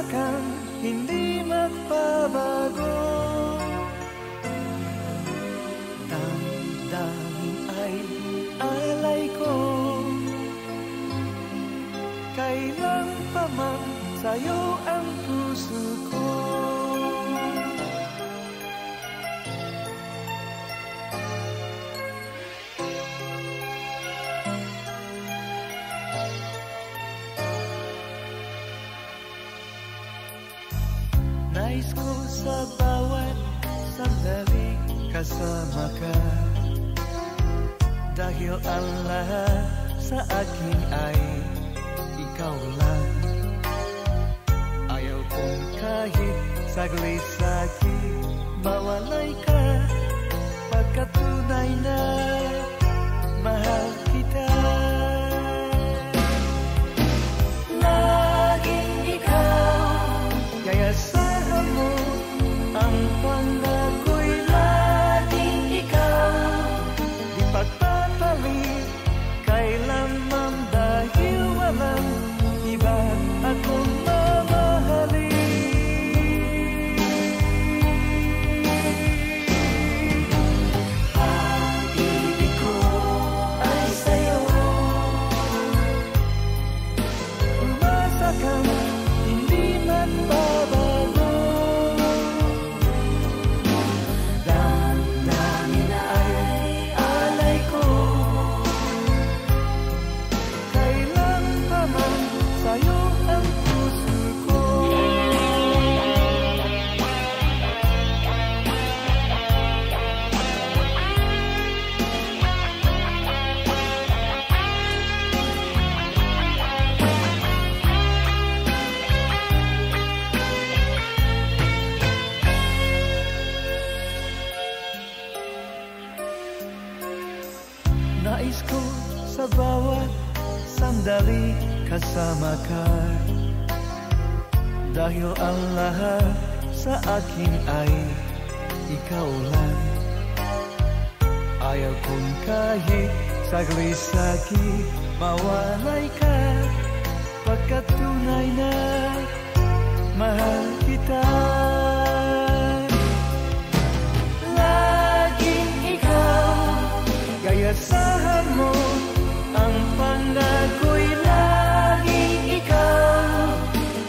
kang hindi magbabago. Damdamin ay alay ko, kailan pa man sa'yo ang puso ko. Nais ko sa bawat sandali kasama ka, dahil ang lahat sa akin ay ikaw lang. Ayaw kong kahit saglit-saglit mawalay ka, pagkat tunay na mahal kita. Laging ikaw, kaya asahan mo ang pangako'y laging ikaw. Di pagpapalit kailanman, dahil walang iba akong mamahalin. Pag-ibig ko ay sa'yo, umasa kang hindi magbabago. Damdamin ay alay ko, kailan pa man sa'yo ang puso ko. Nais ko sa bawat sandali kasama ka, dahil ang lahat sa akin ay ikaw lang. Ayaw kong kahit saglit-saglit mawalay ka, pagkat tunay na mahal kita. Laging ikaw, kaya asahan mo ang pangako'y laging ikaw.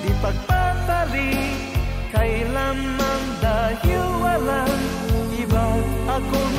Di pagpapalit kailanman, dahil walang iba akong